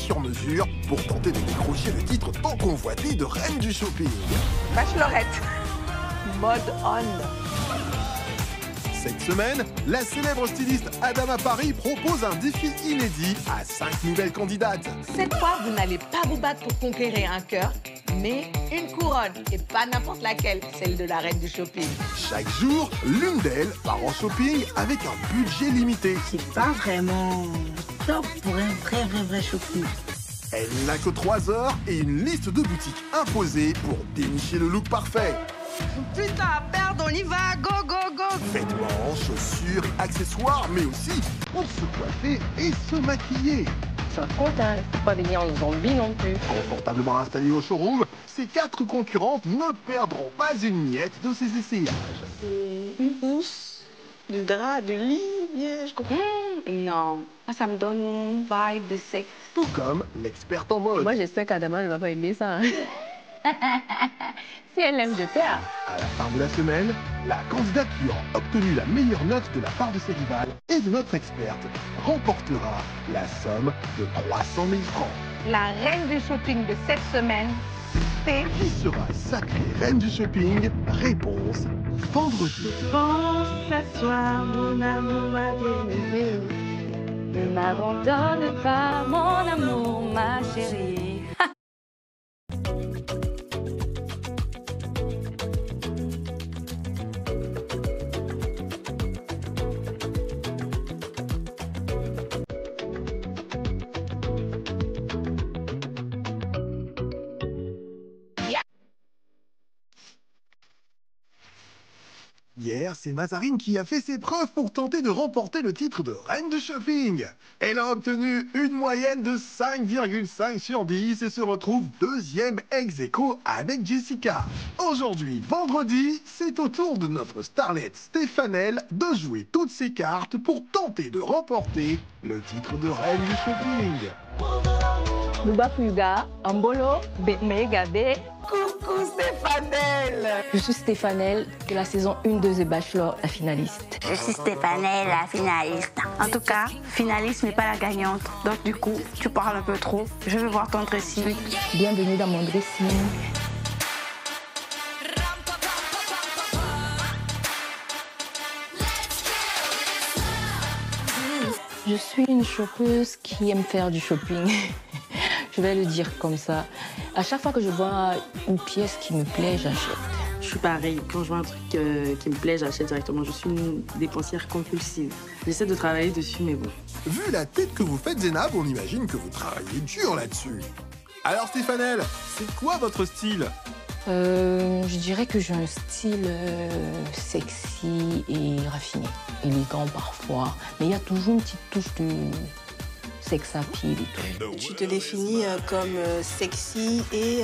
sur mesure pour tenter de décrocher le titre tant convoité de reine du shopping. Bachelorette, mode on. Cette semaine, la célèbre styliste Adama Paris propose un défi inédit à 5 nouvelles candidates. Cette fois, vous n'allez pas vous battre pour conquérir un cœur, mais une couronne, et pas n'importe laquelle, celle de la reine du shopping. Chaque jour, l'une d'elles part en shopping avec un budget limité. C'est pas vraiment top pour un vrai shopping. Elle n'a que 3 heures et une liste de boutiques imposées pour dénicher le look parfait. Putain, merde, on y va, go, go, go. Vêtements, chaussures, accessoires, mais aussi pour se coiffer et se maquiller. Ça compte, hein. Faut pas venir en zombie non plus. Confortablement installées au showroom, ces 4 concurrentes ne perdront pas une miette de ces essayages. Une housse, du drap, du lit, je comprends. Non, ça me donne une vibe de sexe. Tout comme l'experte en mode. Moi, j'espère qu'Adama ne va pas aimer ça. Hein. Si elle aime, je perds. À la fin de la semaine, la candidate qui aura obtenu la meilleure note de la part de ses rivales et de notre experte remportera la somme de 300 000 francs. La reine du shopping de cette semaine, c'est... Qui sera sacrée reine du shopping? Réponse vendredi. Pense à soi, mon amour, ma bien-aimée. Ne m'abandonne pas, mon amour, ma chérie. Hier, c'est Mazarine qui a fait ses preuves pour tenter de remporter le titre de reine du shopping. Elle a obtenu une moyenne de 5,5 sur 10 et se retrouve deuxième ex-aequo avec Jessica. Aujourd'hui, vendredi, c'est au tour de notre starlette Stéphanelle de jouer toutes ses cartes pour tenter de remporter le titre de reine du shopping. Bouba Fuga, Ambolo, Betme Gabé. Coucou Stéphanelle. Je suis Stéphanelle de la saison 1 de The Bachelor, la finaliste. Je suis Stéphanelle, la finaliste. En tout cas, finaliste mais pas la gagnante. Donc du coup, tu parles un peu trop. Je veux voir ton dressing. Bienvenue dans mon dressing. Je suis une shoppeuse qui aime faire du shopping. Je vais le dire comme ça. À chaque fois que je vois une pièce qui me plaît, j'achète. Je suis pareil. Quand je vois un truc qui me plaît, j'achète directement. Je suis une dépensière compulsive. J'essaie de travailler dessus, mais bon. Vu la tête que vous faites, Zénab, on imagine que vous travaillez dur là-dessus. Alors Stéphanelle, c'est quoi votre style? Je dirais que j'ai un style sexy et raffiné. Élégant parfois, mais il y a toujours une petite touche de sex appeal et tout. Tu te définis comme sexy et...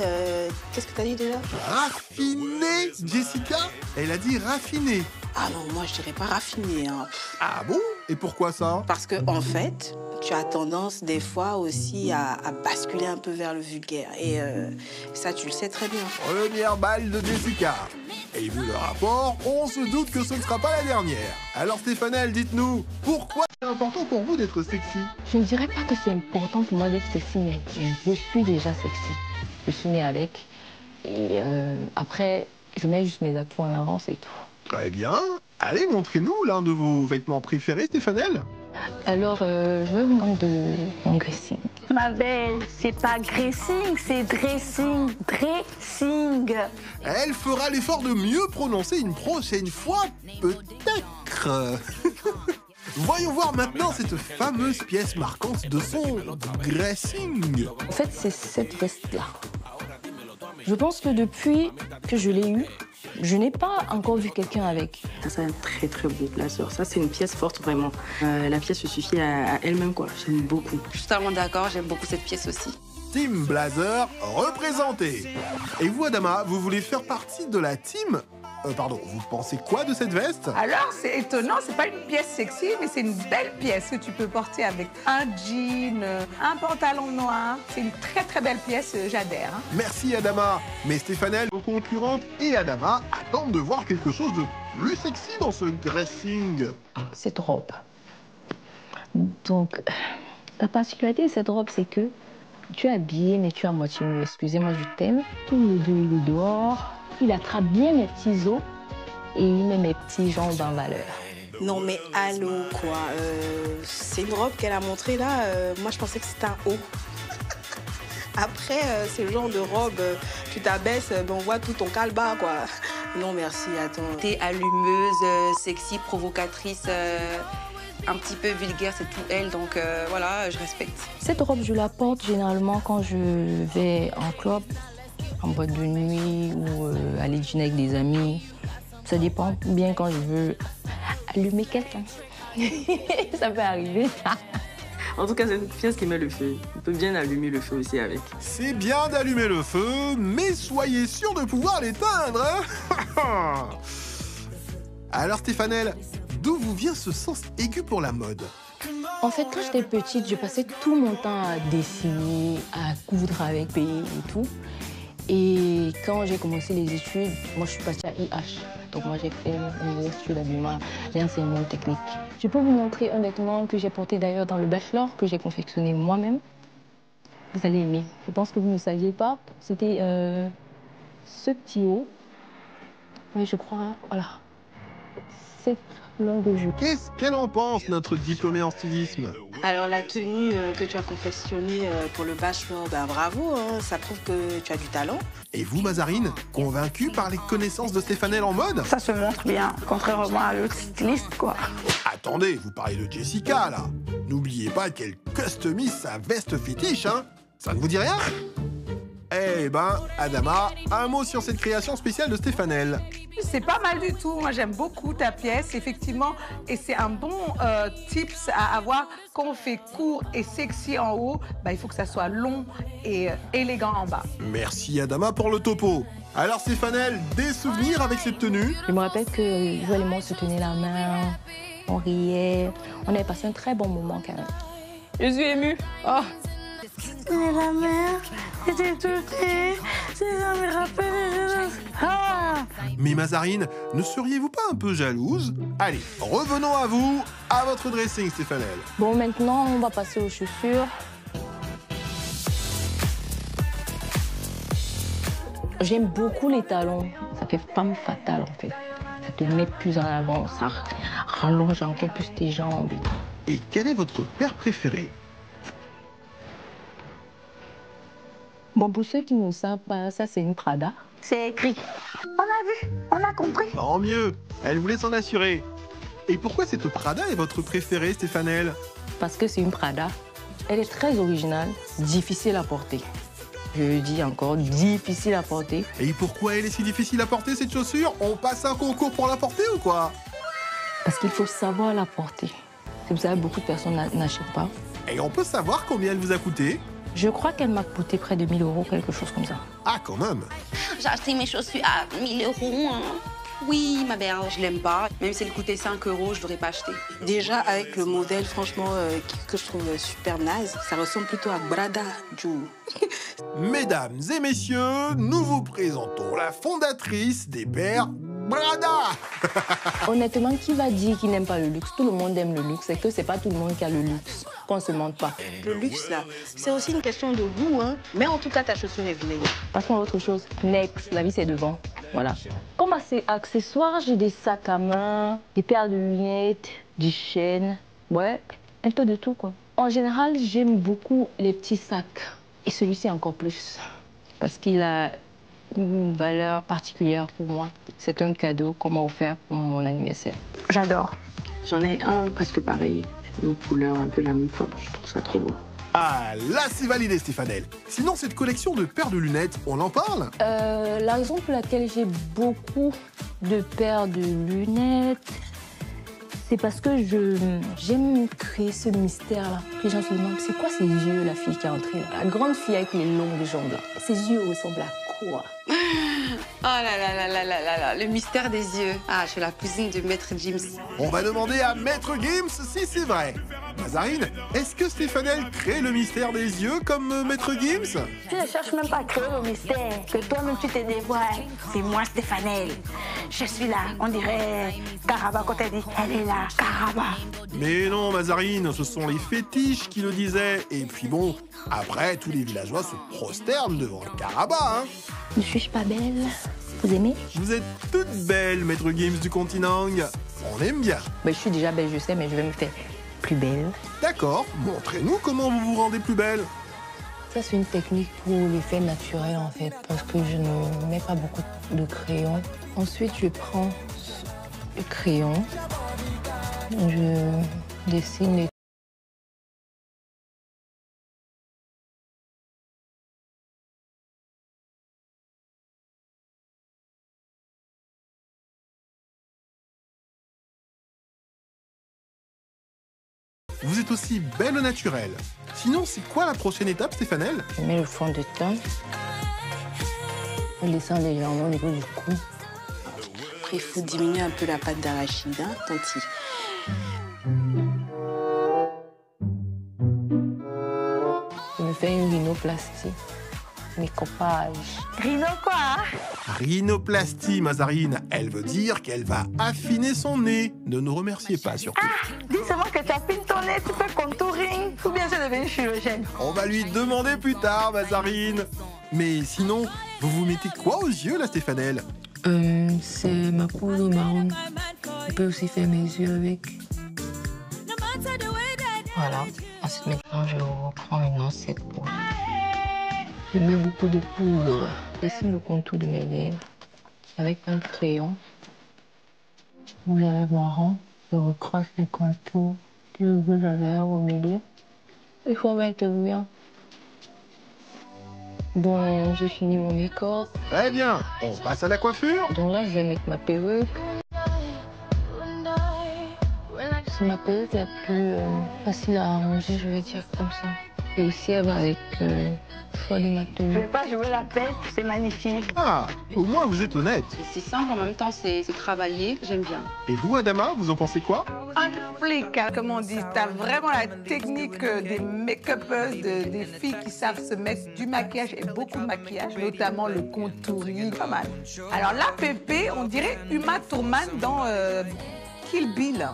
Qu'est-ce que t'as dit déjà? Raffiné, Jessica? Elle a dit raffiné. Ah non, moi je dirais pas raffiné. Hein. Ah bon? Et pourquoi ça? Parce que en fait, tu as tendance des fois aussi à basculer un peu vers le vulgaire. Et ça, tu le sais très bien. Première balle de Jessica. Et vu le rapport, on se doute que ce ne sera pas la dernière. Alors Stéphanelle, dites-nous, pourquoi c'est important pour vous d'être sexy? Je ne dirais pas que c'est important pour moi d'être sexy, mais je suis déjà sexy. Je suis née avec. Et après, je mets juste mes atouts en avance et tout. Très bien. Allez, montrez-nous l'un de vos vêtements préférés, Stéphanelle. Alors, je veux vous parler de mon dressing. Ma belle, c'est pas dressing, c'est dressing. Dressing. Elle fera l'effort de mieux prononcer une prochaine fois, peut-être. Voyons voir maintenant cette fameuse pièce marquante de son dressing. En fait, c'est cette veste-là. Je pense que depuis que je l'ai eue, je n'ai pas encore vu quelqu'un avec. C'est un très beau placeur. Ça, c'est une pièce forte, vraiment. La pièce se suffit à elle-même, quoi. J'aime beaucoup. Je suis totalement d'accord, j'aime beaucoup cette pièce aussi. Team Blazer représenté. Et vous, Adama, vous voulez faire partie de la team pardon, vous pensez quoi de cette veste? Alors, c'est étonnant, c'est pas une pièce sexy, mais c'est une belle pièce que tu peux porter avec un jean, un pantalon noir. C'est une très belle pièce, j'adhère. Hein. Merci Adama. Mais Stéphanelle, vos concurrentes et Adama attendent de voir quelque chose de plus sexy dans ce dressing. Cette robe. Donc, la particularité de cette robe, c'est que Tu es habillé, mais tu es à moitié nu. Excusez-moi du thème. Tous les deux, il est dehors. Il attrape bien mes petits os et il met mes petits jambes en valeur. Non mais allô quoi, c'est une robe qu'elle a montrée là, moi je pensais que c'était un haut. Après, c'est le genre de robe, tu t'abaisses, on voit tout ton calba quoi. Non merci, attends. T'es allumeuse, sexy, provocatrice, un petit peu vulgaire, c'est tout elle, donc voilà, je respecte. Cette robe, je la porte généralement quand je vais en club, en boîte de nuit ou aller dîner avec des amis. Ça dépend bien quand je veux allumer quelqu'un. Ça peut arriver. En tout cas, c'est une pièce qui met le feu. On peut bien allumer le feu aussi avec. C'est bien d'allumer le feu, mais soyez sûr de pouvoir l'éteindre. Hein. Alors Stéphanelle, d'où vous vient ce sens aigu pour la mode? En fait, quand j'étais petite, je passais tout mon temps à dessiner, à coudre avec pays et tout. Et quand j'ai commencé les études, moi je suis partie à IH. Donc moi j'ai fait une étude d'habillement et enseignement technique. Je peux vous montrer un vêtement que j'ai porté d'ailleurs dans le bachelor, que j'ai confectionné moi-même. Vous allez aimer. Je pense que vous ne saviez pas. C'était ce petit haut. Oui, je crois, hein, voilà. Cette longue jupe. Qu'est-ce qu'elle en pense, notre diplômée en stylisme? Alors la tenue que tu as confectionnée pour le bachelor, ben bravo, hein, ça prouve que tu as du talent. Et vous, Mazarine, convaincue par les connaissances de Stéphanelle en mode? Ça se montre bien, contrairement à l'autre styliste, quoi. Attendez, vous parlez de Jessica, là. N'oubliez pas qu'elle customise sa veste fétiche, hein. Ça ne vous dit rien? Eh ben, Adama, un mot sur cette création spéciale de Stéphanelle. C'est pas mal du tout. Moi, j'aime beaucoup ta pièce, effectivement. Et c'est un bon tips à avoir. Quand on fait court et sexy en haut, bah, il faut que ça soit long et élégant en bas. Merci, Adama, pour le topo. Alors, Stéphanelle, des souvenirs avec cette tenue? Je me rappelle que Joël et moi, on se tenait la main, on riait. On avait passé un très bon moment quand même. Je suis émue. Oh. Mais la mère, j'étais touchée. Ça me rappelle. Ah! Mais Mazarine, ne seriez-vous pas un peu jalouse? Allez, revenons à vous, à votre dressing, Stéphanelle. Bon, maintenant, on va passer aux chaussures. J'aime beaucoup les talons. Ça fait femme fatale, en fait. Ça te met plus en avant, ça rallonge encore plus tes jambes. Et quel est votre paire préféré? Bon, pour ceux qui ne savent pas, ça, c'est une Prada. C'est écrit. On a vu, on a compris. Tant mieux, elle voulait s'en assurer. Et pourquoi cette Prada est votre préférée, Stéphanelle? Parce que c'est une Prada. Elle est très originale, difficile à porter. Je le dis encore, difficile à porter. Et pourquoi elle est si difficile à porter, cette chaussure? On passe un concours pour la porter ou quoi? Parce qu'il faut savoir la porter. C'est pour ça que beaucoup de personnes n'achètent pas. Et on peut savoir combien elle vous a coûté? Je crois qu'elle m'a coûté près de 1000 €, quelque chose comme ça. Ah, quand même. J'ai acheté mes chaussures à 1000 €. Hein. Oui, ma mère, je l'aime pas. Même si elle coûtait 5 €, je l'aurais pas acheté. Déjà avec le modèle franchement que je trouve super naze, ça ressemble plutôt à Brada du. Mesdames et messieurs, nous vous présentons la fondatrice des paires Brada. Honnêtement, qui va dire qu'il n'aime pas le luxe? Tout le monde aime le luxe, c'est que c'est pas tout le monde qui a le luxe. Qu'on se mente pas. Le luxe là, c'est aussi une question de goût, hein. Mais en tout cas, ta chaussure est vilaine. Passons à autre chose. Next, la vie c'est devant. Voilà. Comme accessoires, j'ai des sacs à main, des paires de lunettes, des chaînes. Ouais, un peu de tout quoi. En général, j'aime beaucoup les petits sacs. Et celui-ci encore plus. Parce qu'il a une valeur particulière pour moi. C'est un cadeau qu'on m'a offert pour mon anniversaire. J'adore. J'en ai un presque pareil. Une couleur un peu la même forme. Je trouve ça trop beau. Ah, là c'est validé, Stéphanelle. Sinon, cette collection de paires de lunettes, on en parle? La raison pour laquelle j'ai beaucoup de paires de lunettes, c'est parce que j'aime créer ce mystère-là. Les gens se demandent, c'est quoi ces yeux, la fille qui est entrée là? La grande fille avec les longues jambes là. Ses yeux ressemblent à quoi? Oh là là là là là là là, le mystère des yeux. Ah, je suis la cousine de Maître Gims. On va demander à Maître Gims si c'est vrai. Mazarine, est-ce que Stéphanel crée le mystère des yeux comme Maître Gims? Tu ne cherches même pas à créer le mystère, que toi-même tu te dévoiles. C'est moi, Stéphanel. Je suis là, on dirait Caraba quand elle dit elle est là, Caraba. Mais non, Mazarine, ce sont les fétiches qui le disaient. Et puis bon, après, tous les villageois se prosternent devant le Caraba, hein. Ne suis-je pas belle? Vous aimez? Vous êtes toute belle, Maître Gims du continent. On aime bien. Je suis déjà belle, je sais, mais je vais me faire plus belle. D'accord, montrez-nous comment vous vous rendez plus belle. Ça, c'est une technique pour l'effet naturel, en fait, parce que je ne mets pas beaucoup de crayon. Ensuite, je prends le crayon, je dessine les... Vous êtes aussi belle au naturel. Sinon, c'est quoi la prochaine étape, Stéphanel? Je mets le fond de teint, en laissant légèrement au niveau du cou. Après, il faut diminuer un peu la pâte d'arachide, hein, Tanti. Je me fais une rhinoplastie, découpage. Rhino quoi? Rhinoplastie, Mazarine. Elle veut dire qu'elle va affiner son nez. Ne nous remerciez pas, surtout. Dis seulement que tu affines ton nez, tu fais contouring. Ou bien c'est devenu chirurgienne. On va lui demander plus tard, Mazarine. Mais sinon, vous vous mettez quoi aux yeux, là, Stéphanel? C'est ma poudre marron. Je peux aussi faire mes yeux avec. Voilà. Ensuite, maintenant, je reprends une assiette pour... Je mets beaucoup de poudre. Je dessine le contour de mes lèvres avec un crayon. Rouge à lèvres marron. Je recroche les contours. Le rouge à lèvres au milieu. Il faut mettre bien. Bon, j'ai fini mon make-up. Très bien, on passe à la coiffure. Donc là, je vais mettre ma perruque. C'est ma perruque la plus facile à arranger, je vais dire comme ça. Et ici, elle va avec le choix de ma Je tenue. vais pas jouer la peste, c'est magnifique. Ah, au moins vous êtes honnête. C'est simple, en même temps, c'est travaillé. J'aime bien. Et vous, Adama, vous en pensez quoi? Impeccable, comme on dit. T'as vraiment la technique des make-upers, des filles qui savent se mettre du maquillage et beaucoup de maquillage, notamment le contouring, pas mal. Alors là, Pépé, on dirait Uma Thurman dans Kill Bill.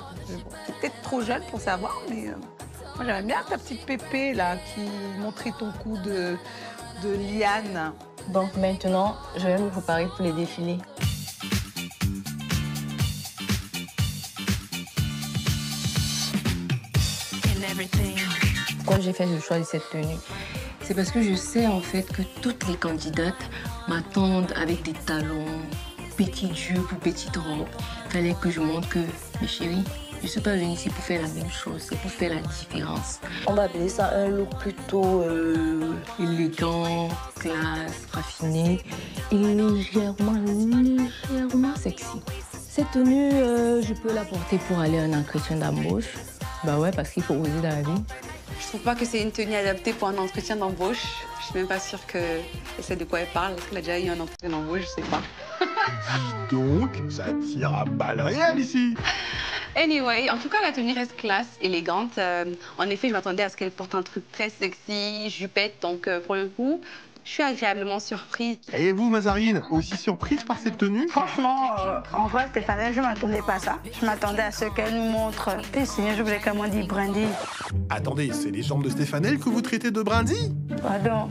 T'es peut-être trop jeune pour savoir, mais moi j'aime bien ta petite Pépé là qui montrait ton coup de liane. Donc maintenant, je vais me préparer pour les défilés. Quand j'ai fait le choix de cette tenue, c'est parce que je sais en fait que toutes les candidates m'attendent avec des talons, petits jupes ou petites robes. Il fallait que je montre que, mes chéris, je ne suis pas venue ici pour faire la même chose, c'est pour faire la différence. On va appeler ça un look plutôt élégant, classe, raffiné et légèrement sexy. Cette tenue, je peux la porter pour aller à un entretien d'embauche. Bah ouais, parce qu'il faut oser dans la vie. Je trouve pas que c'est une tenue adaptée pour un entretien d'embauche. Je suis même pas sûre qu'elle sait de quoi elle parle. Est-ce qu'elle a déjà eu un entretien d'embauche? Je sais pas. Dis donc, ça tire à balles réelles ici. Anyway, en tout cas, la tenue reste classe, élégante. En effet, je m'attendais à ce qu'elle porte un truc très sexy, jupette. Donc, pour le coup, je suis agréablement surprise. Et vous, Mazarine, aussi surprise par cette tenue? Franchement, en vrai, Stéphanel, je m'attendais pas à ça. Je m'attendais à ce qu'elle nous montre. Et sinon, je voulais comment dire brindille. Attendez, c'est les jambes de Stéphanel que vous traitez de brindilles? Pardon.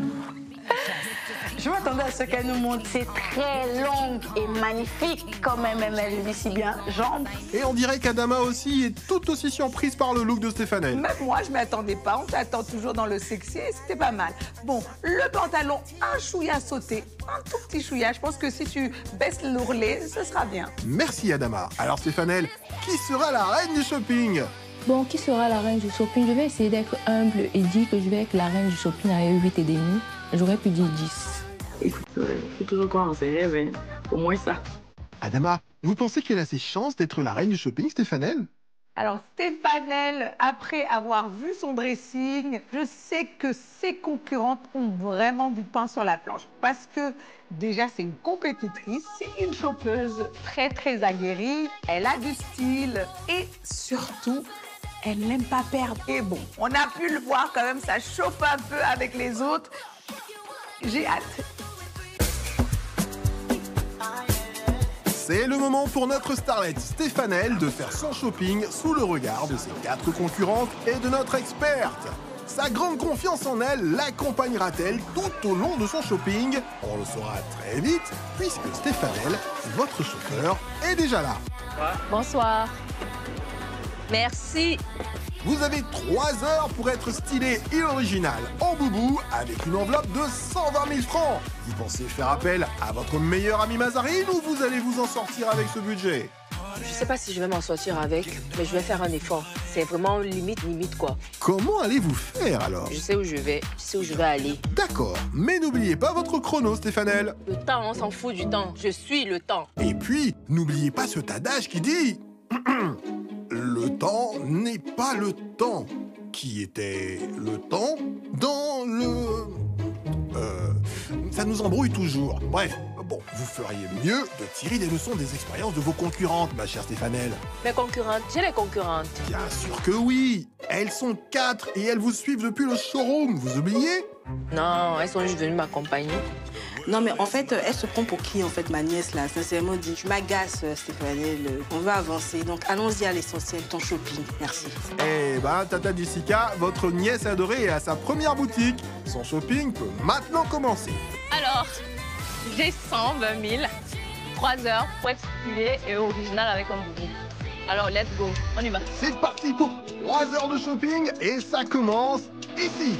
Je m'attendais à ce qu'elle nous montre. C'est très long et magnifique quand même, elle le dit si bien. Jambes. Et on dirait qu'Adama aussi est tout aussi surprise par le look de Stéphanel. Même moi, je ne m'attendais pas. On t'attend toujours dans le sexy et c'était pas mal. Bon, le pantalon, un chouïa sauté, un tout petit chouïa. Je pense que si tu baisses l'ourlet, ce sera bien. Merci, Adama. Alors, Stéphanel, qui sera la reine du shopping? Bon, qui sera la reine du shopping? Je vais essayer d'être humble et dire que je vais être la reine du shopping avec 8,5. J'aurais pu dire 10. Écoute, faut toujours croire en ses rêves, hein. Au moins ça. Adama, vous pensez qu'elle a ses chances d'être la reine du shopping, Stéphanel? Alors, Stéphanel, après avoir vu son dressing, je sais que ses concurrentes ont vraiment du pain sur la planche. Parce que, déjà, c'est une compétitrice, c'est une chopeuse très, très aguerrie. Elle a du style et surtout, Elle n'aime pas perdre. Et bon, on a pu le voir quand même, ça chauffe un peu avec les autres. J'ai hâte. C'est le moment pour notre starlette Stéphanelle de faire son shopping sous le regard de ses 4 concurrentes et de notre experte. Sa grande confiance en elle l'accompagnera-t-elle tout au long de son shopping? On le saura très vite, puisque Stéphanelle, votre chauffeur, est déjà là. Bonsoir. Merci. Vous avez 3 heures pour être stylé et original en boubou avec une enveloppe de 120 000 francs. Vous pensez faire appel à votre meilleure amie Mazarine ou vous allez vous en sortir avec ce budget? Je sais pas si je vais m'en sortir avec, mais je vais faire un effort. C'est vraiment limite quoi. Comment allez-vous faire alors? Je sais où je vais, je sais où je vais aller. D'accord, mais n'oubliez pas votre chrono, Stéphanelle. Le temps, on s'en fout du temps. Je suis le temps. Et puis, n'oubliez pas ce adage qui dit le temps n'est pas le temps. Qui était le temps dans le... ça nous embrouille toujours. Bref, bon, vous feriez mieux de tirer des leçons des expériences de vos concurrentes, ma chère Stéphanelle. Mes concurrentes, j'ai les concurrentes. Bien sûr que oui. Elles sont 4 et elles vous suivent depuis le showroom, vous oubliez? Non, elles sont juste venues m'accompagner. Non, mais en fait, elle se prend pour qui, en fait, ma nièce, là? Sincèrement dit, tu m'agaces, Stéphanelle. On va avancer. Donc, allons-y à l'essentiel, ton shopping. Merci. Eh ben, Tata Jessica, votre nièce adorée est à sa première boutique. Son shopping peut maintenant commencer. Alors, j'ai 120 000, 3 heures pour être stylée et original avec un boubou. Alors, let's go, on y va. C'est parti pour 3 heures de shopping et ça commence ici.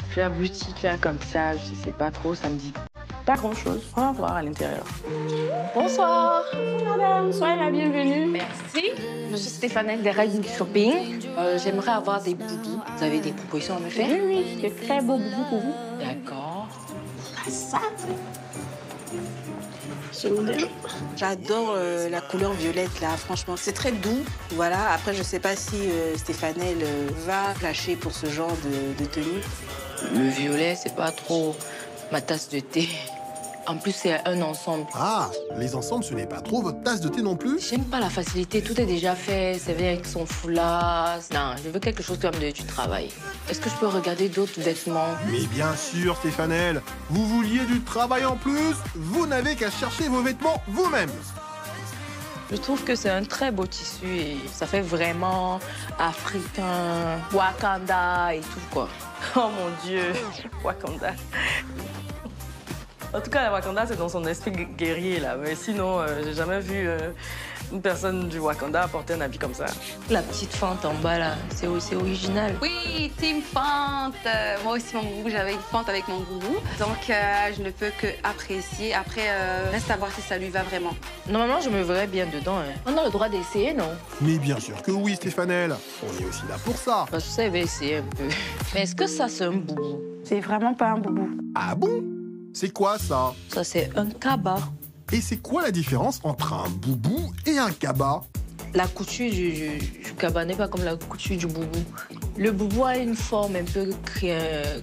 Je suis à boutique là comme ça, je sais pas trop, ça me dit pas grand chose. On va voir à l'intérieur. Bonsoir. Bonjour madame, soyez la bienvenue. Merci. Je suis Stéphanelle des Règles du Shopping. J'aimerais avoir des boubous. Vous avez des propositions à me faire? Oui, oui, des très beaux boubous pour vous. D'accord. Ça. J'adore la couleur violette, là, franchement. C'est très doux, voilà. Après, je sais pas si Stéphanelle va lâcher pour ce genre de tenue. Le violet, c'est pas trop ma tasse de thé. En plus, c'est un ensemble. Ah, les ensembles, ce n'est pas trop votre tasse de thé non plus? J'aime pas la facilité, tout est déjà fait, c'est bien avec son foulard. Non, je veux quelque chose qui va me donner du travail. Est-ce que je peux regarder d'autres vêtements? Mais bien sûr, Stéphanelle. Vous vouliez du travail en plus? Vous n'avez qu'à chercher vos vêtements vous-même. Je trouve que c'est un très beau tissu et ça fait vraiment africain, Wakanda et tout, quoi. Oh mon Dieu, Wakanda. En tout cas, la Wakanda, c'est dans son esprit guerrier, là. Mais sinon, j'ai jamais vu une personne du Wakanda porter un habit comme ça. La petite fente en bas, là, c'est original. Oui, team fente. Moi aussi, mon boubou, j'avais une fente avec mon boubou. Donc, je ne peux que apprécier. Après, reste à voir si ça lui va vraiment. Normalement, je me verrais bien dedans. Hein. On a le droit d'essayer, non? Mais bien sûr que oui, Stéphanelle. On est aussi là pour ça. Parce que ça, il va essayer un peu. Mais est-ce que ça, c'est un boubou? C'est vraiment pas un boubou. Ah bon? C'est quoi ça? Ça, c'est un kaba. Et c'est quoi la différence entre un boubou et un kaba? La couture du kaba n'est pas comme la couture du boubou. Le boubou a une forme un peu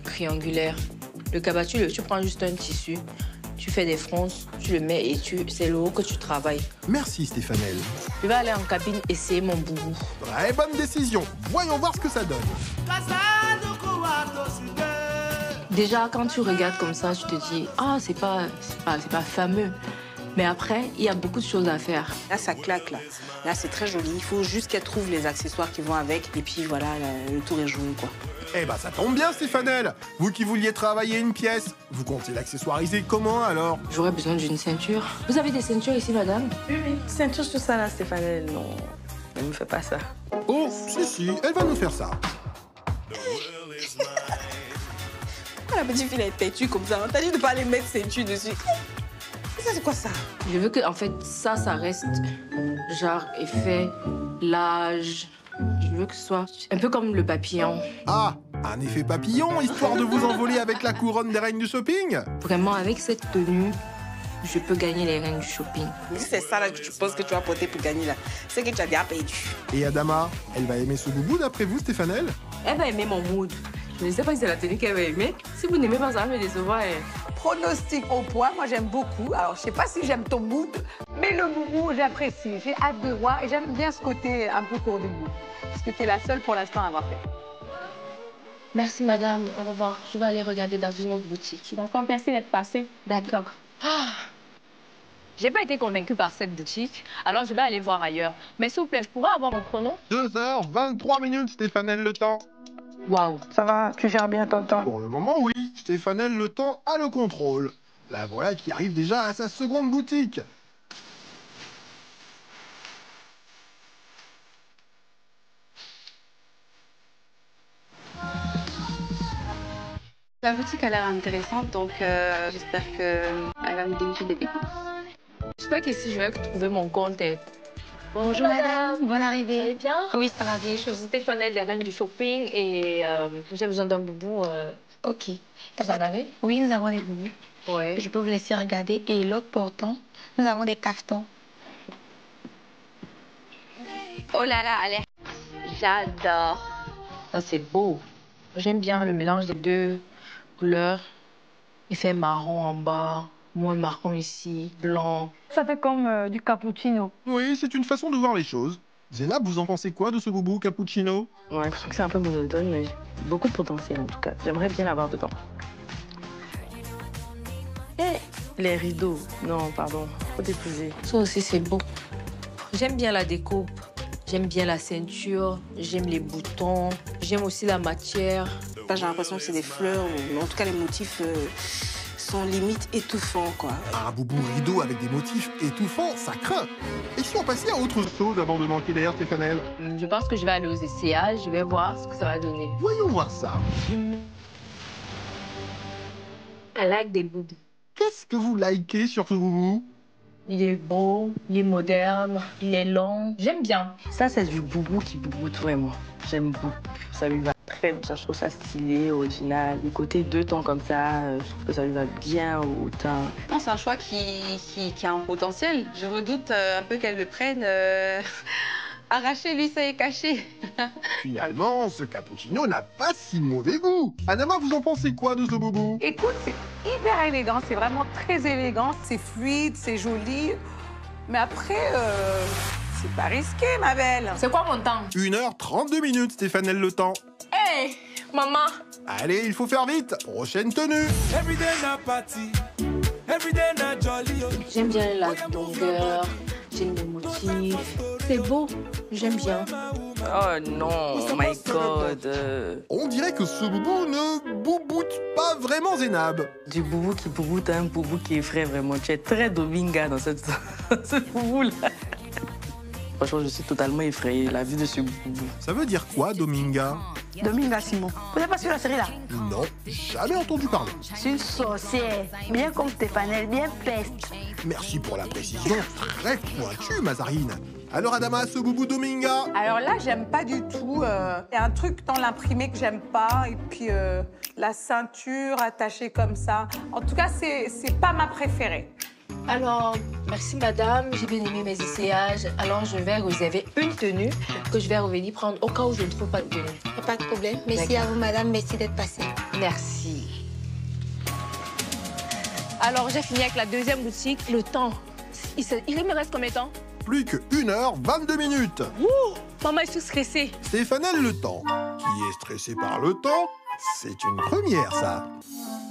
triangulaire. Le kaba, tu prends juste un tissu, tu fais des fronces, tu le mets et c'est le haut que tu travailles. Merci, Stéphanelle. Je vais aller en cabine essayer mon boubou. Très bonne décision. Voyons voir ce que ça donne. Déjà, quand tu regardes comme ça, tu te dis « Ah, c'est pas fameux ». Mais après, il y a beaucoup de choses à faire. Là, ça claque, là. Là, c'est très joli. Il faut juste qu'elle trouve les accessoires qui vont avec. Et puis, voilà, le tour est joué, quoi. Eh ben, ça tombe bien, Stéphanelle. Vous qui vouliez travailler une pièce, vous comptez l'accessoiriser comment, alors? J'aurais besoin d'une ceinture. Vous avez des ceintures ici, madame? Oui, oui. Ceinture sur ça, là, Stéphanelle. Non, ne me fais pas ça. Oh, si, elle va nous faire ça. La petite fille, elle est têtue comme ça. T'as dit de pas aller mettre ceinture dessus. Ça, c'est quoi ça? Je veux que, en fait, ça reste genre effet, l'âge. Je veux que ce soit un peu comme le papillon. Ah, un effet papillon, histoire de vous envoler avec la couronne des reines du shopping? Vraiment, avec cette tenue, je peux gagner les reines du shopping. Si c'est ça là que tu penses que tu vas porter pour gagner là, c'est que tu as déjà perdu. Et Adama, elle va aimer ce boubou d'après vous, Stéphanelle? Elle va aimer mon mood. Je ne sais pas si c'est la tenue qu'elle va aimer. Si vous n'aimez pas, ça va me décevoir. Pronostic au poids, moi j'aime beaucoup. Alors je sais pas si j'aime ton mood, mais le boubou j'apprécie. J'ai hâte de voir et j'aime bien ce côté un peu court du bout. Parce que tu es la seule pour l'instant à avoir fait. Merci madame, au revoir. Je vais aller regarder dans une autre boutique. D'accord, merci d'être passé. D'accord. J'ai pas été convaincue par cette boutique, alors je vais aller voir ailleurs. Mais s'il vous plaît, je pourrais avoir mon chrono? 2h23, Stéphane Le Temps. Waouh, ça va, tu gères bien ton temps. Pour le moment, oui, Stéphane Le Temps a le contrôle. La voilà qui arrive déjà à sa seconde boutique. La boutique a l'air intéressante, donc j'espère qu'elle va me dénicher des décos. J'espère qu'ici, je vais trouver mon compte. Bonjour madame, bonne Vous arrivée. allez bien? Oui, ça va bien. Je suis Stéphane, la reine du shopping, et j'ai besoin d'un boubou. Ok. Vous en avez? Oui, nous avons des boubous. Ouais. Je peux vous laisser regarder. Et l'autre portant, nous avons des cafetons. Oh là là, allez. J'adore. Ça, c'est beau. J'aime bien le mélange des deux couleurs. Il fait marron en bas, moins marron ici, blanc. Ça fait comme du cappuccino. Oui, c'est une façon de voir les choses. Zénab, vous en pensez quoi de ce boubou cappuccino? Ouais, je trouve que c'est un peu monotone, mais beaucoup de potentiel en tout cas. J'aimerais bien l'avoir dedans. Les rideaux. Non, pardon. Faut déposer. Ça aussi, c'est beau. J'aime bien la découpe. J'aime bien la ceinture. J'aime les boutons. J'aime aussi la matière. J'ai l'impression que c'est des fleurs, ou en tout cas les motifs sont limite étouffants, quoi. Un boubou rideau avec des motifs étouffants, ça craint. Et si on passait à autre chose avant de manquer d'air, Stéphane? Je pense que je vais aller aux essayages, je vais voir ce que ça va donner. Voyons voir ça. I like des boubous. Qu'est-ce que vous likez sur ce boubou? Il est beau, il est moderne, il est long. J'aime bien. Ça, c'est du boubou qui bouboute vraiment. J'aime beaucoup. Ça lui va très bien. Je trouve ça stylé, original. Le côté deux tons comme ça, je trouve que ça lui va bien au teint. Non, c'est un choix qui a un potentiel. Je redoute un peu qu'elle le prenne. Arraché, lui, ça est caché. Finalement, ce cappuccino n'a pas si mauvais goût. Anama, vous en pensez quoi de ce boubou? Écoute, c'est hyper élégant, c'est vraiment très élégant, c'est fluide, c'est joli. Mais après, c'est pas risqué, ma belle. C'est quoi mon temps? 1h32, Stéphane Le Temps. Hey, maman! Allez, il faut faire vite. Prochaine tenue. J'aime bien la longueur. J'aime les motifs. C'est beau. J'aime bien. Oh non, oh my god. On dirait que ce boubou ne bouboute pas vraiment Zénab. Du boubou qui bouboute à un boubou qui effraie vraiment. Tu es très Dominga dans ce boubou-là. Franchement, je suis totalement effrayée, la vue de ce boubou. Ça veut dire quoi, Dominga? Dominga Simon. Vous n'avez pas su la série là? Non, jamais entendu parler. C'est une sorcière. Bien comme Stéphane, bien peste. Merci pour la précision, très pointue, Mazarine. Alors, Adama, ce boubou Dominga? Alors là, j'aime pas du tout. Il y a un truc dans l'imprimé que j'aime pas. Et puis, la ceinture attachée comme ça. En tout cas, c'est pas ma préférée. Alors, merci madame, j'ai bien aimé mes essayages. Alors, je vais réserver une tenue que je vais revenir prendre au cas où je ne trouve pas de tenue. Pas de problème. Merci à vous, madame. Merci d'être passée. Merci. Alors, j'ai fini avec la deuxième boutique. Le temps, il me reste combien de temps? Plus que 1h22. Ouh, maman, je suis stressée. Stéphane Le Temps, qui est stressé par le temps, c'est une première, ça.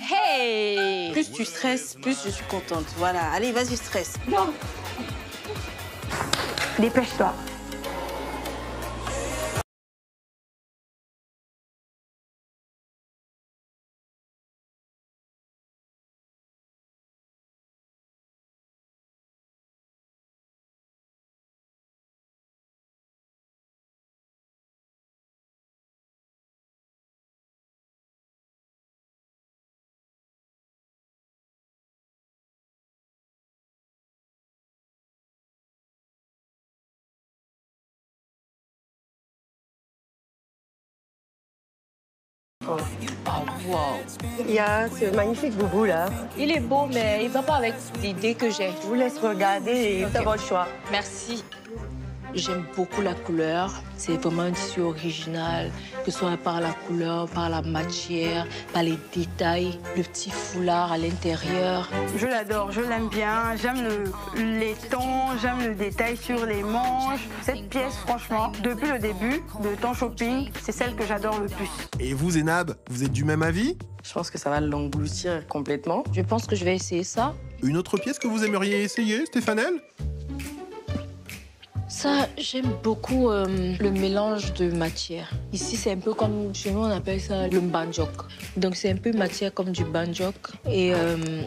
Hey! Plus tu stresses, plus je suis contente. Voilà, allez, vas-y, stresse. Non. Dépêche-toi. Oh, wow. Il y a ce magnifique boubou là. Il est beau, mais il va pas avec l'idée que j'ai. Je vous laisse regarder et faire votre choix. Merci. J'aime beaucoup la couleur. C'est vraiment un tissu original, que ce soit par la couleur, par la matière, par les détails, le petit foulard à l'intérieur. Je l'adore, je l'aime bien. J'aime les tons, j'aime le détail sur les manches. Cette pièce, franchement, depuis le début de ton shopping, c'est celle que j'adore le plus. Et vous, Zénab, vous êtes du même avis? Je pense que ça va l'engloutir complètement. Je pense que je vais essayer ça. Une autre pièce que vous aimeriez essayer, Stéphanelle? Ça, j'aime beaucoup le mélange de matière. Ici, c'est un peu comme, chez nous, on appelle ça le banjok. Donc, c'est un peu matière comme du banjok et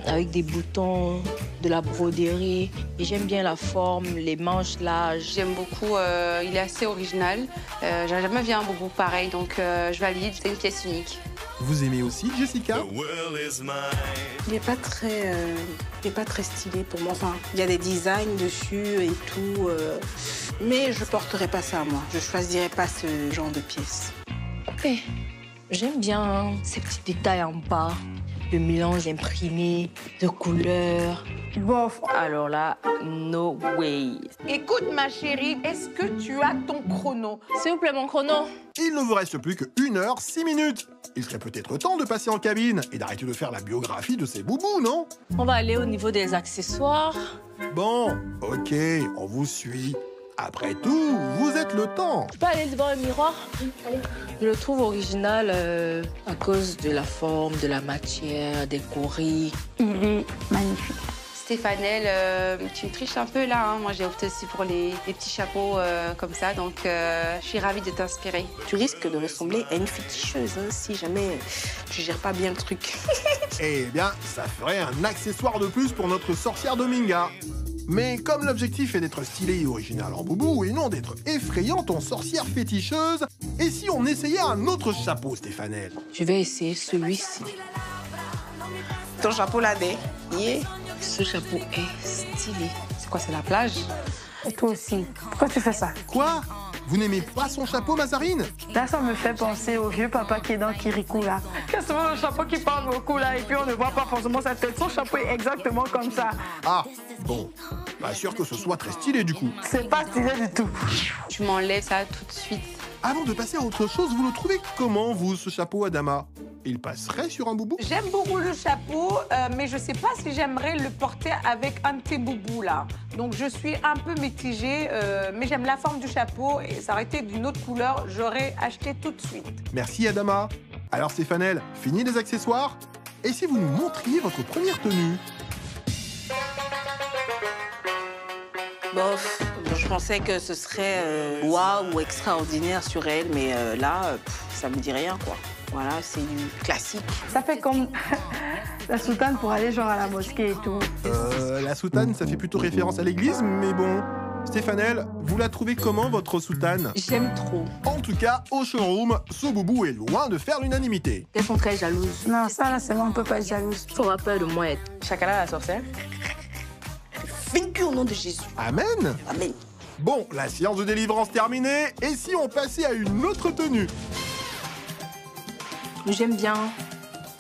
avec des boutons, de la broderie. Et j'aime bien la forme, les manches larges. J'aime beaucoup, il est assez original. J'ai jamais vu un boubou pareil, donc je valide, c'est une pièce unique. Vous aimez aussi, Jessica? Il n'est pas très stylé pour moi. Enfin, il y a des designs dessus et tout. Mais je porterai pas ça, moi. Je choisirais pas ce genre de pièce. Okay. J'aime bien ces petits détails en bas, le mélange imprimé de couleurs. Bof. Alors là, no way. Écoute, ma chérie, est-ce que tu as ton chrono? S'il vous plaît, mon chrono. Il ne vous reste plus que 1 heure 6 minutes. Il serait peut-être temps de passer en cabine et d'arrêter de faire la biographie de ces boubous, non? On va aller au niveau des accessoires. Bon, ok, on vous suit. Après tout, vous êtes le temps. Je peux aller devant un miroir? Allez. Je le trouve original à cause de la forme, de la matière, des gorilles. Il est magnifique. Stéphanelle, tu me triches un peu là. Hein. Moi, j'ai opté aussi pour les petits chapeaux comme ça, donc je suis ravie de t'inspirer. Tu risques de ressembler à une féticheuse hein, si jamais tu gères pas bien le truc. Eh bien, ça ferait un accessoire de plus pour notre sorcière Dominga. Mais comme l'objectif est d'être stylée et originale en boubou et non d'être effrayante en sorcière féticheuse, et si on essayait un autre chapeau, Stéphanelle? Je vais essayer celui-ci. Ton chapeau là, yeah. Ce chapeau est stylé. C'est quoi, c'est la plage? Et toi aussi. Pourquoi tu fais ça? Quoi? Vous n'aimez pas son chapeau, Mazarine? Là, ça me fait penser au vieux papa qui est dans Kirikou, là. Il y a souvent le chapeau qui parle beaucoup, là, et puis on ne voit pas forcément sa tête. Son chapeau est exactement comme ça. Ah, bon. Pas sûr que ce soit très stylé, du coup. C'est pas stylé du tout. Tu m'enlèves ça tout de suite. Avant de passer à autre chose, vous le trouvez comment, vous, ce chapeau, Adama? Il passerait sur un boubou? J'aime beaucoup le chapeau, mais je sais pas si j'aimerais le porter avec un de tes boubous, là. Donc, je suis un peu mitigée, mais j'aime la forme du chapeau et ça aurait été d'une autre couleur, j'aurais acheté tout de suite. Merci, Adama. Alors, Stéphanelle, fini les accessoires? Et si vous nous montriez votre première tenue? Bof, je pensais que ce serait waouh ou extraordinaire sur elle, mais là, ça me dit rien, quoi. Voilà, c'est du classique. Ça fait comme la soutane pour aller genre à la mosquée et tout. La soutane, ça fait plutôt référence à l'église, mais bon. Stéphanelle, vous la trouvez comment, votre soutane? J'aime trop. En tout cas, au showroom, ce boubou est loin de faire l'unanimité. Elles sont très jalouses. Non, ça là, c'est moi, on peut pas être jalouse. Tu auras peur de moi. Chacala la sorcière. Vaincu au nom de Jésus. Amen. Amen. Bon, la séance de délivrance terminée, et si on passait à une autre tenue? J'aime bien.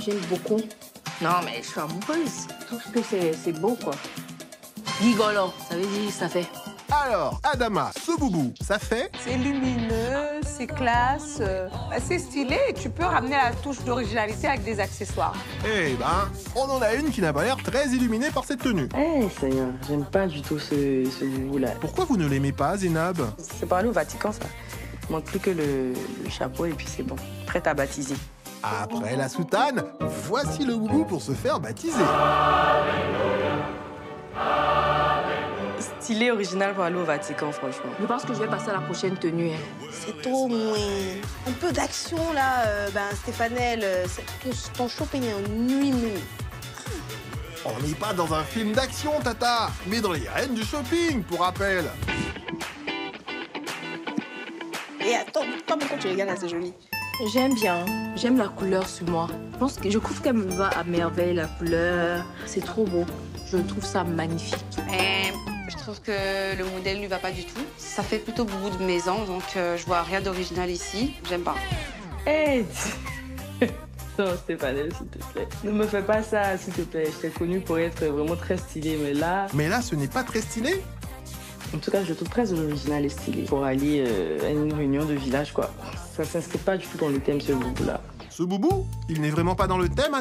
J'aime beaucoup. Non, mais je suis amoureuse. Je trouve que c'est beau, quoi. Gigolo, ça veut dire ça fait. Alors, Adama, ce boubou, ça fait? C'est lumineux, c'est classe, c'est stylé et tu peux ramener la touche d'originalité avec des accessoires. Eh ben, on en a une qui n'a pas l'air très illuminée par cette tenue. Eh, Seigneur, j'aime pas du tout ce boubou-là. Pourquoi vous ne l'aimez pas, Zénab? C'est pas aller au Vatican, ça. Il manque plus que le chapeau et puis c'est bon. Prête à baptiser. Après la soutane, voici le boubou pour se faire baptiser. Stylé original pour aller au Vatican, franchement. Je pense que je vais passer à la prochaine tenue. C'est trop moins. Un peu d'action, là, Stéphanelle. Ton shopping est en lui-même. On n'est pas dans un film d'action, Tata, mais dans les reines du shopping, pour rappel. Et attends, pourquoi tu regardes là, c'est joli. J'aime bien. J'aime la couleur sur moi. Je trouve qu'elle me va à merveille, la couleur. C'est trop beau. Je trouve ça magnifique. Et je trouve que le modèle ne lui va pas du tout. Ça fait plutôt boubou de maison, donc je vois rien d'original ici. J'aime pas. Hey. Non, Stéphanelle, s'il te plaît. Ne me fais pas ça, s'il te plaît. Je t'ai connue pour être vraiment très stylée, mais là... Mais là, ce n'est pas très stylé? En tout cas, je le trouve très original et stylé. Pour aller à une réunion de village, quoi. Ça s'inscrit pas du tout dans le thème, ce boubou-là. Ce boubou, il n'est vraiment pas dans le thème,